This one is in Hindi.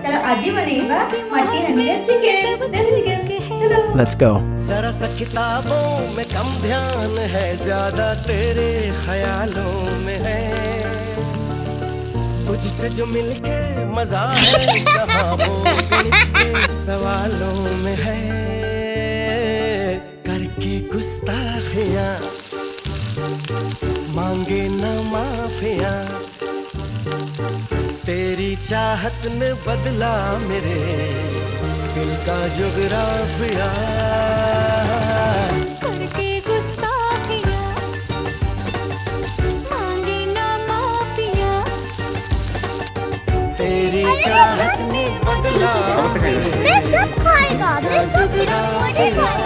चलो आजी बनेगा मट्टी हंडी चिकन देसी चिकन। चलो लेट्स गो। जरा सा किताबों में कम ध्यान है, ज्यादा तेरे ख्यालों में है। तुझसे जो मिलके मजा है, कहाँ वो गणित के सवालों में है। करके गुस्ताखियाँ मांगे न माफियाँ, तेरी चाहत ने बदला मेरे दिल का जुगराफिया। करके गुस्ताखियाँ मांगे ना माफिया, तेरी चाहत ने बदला मेरे मैं सब खाएगा, मैं सब जुगराफिया।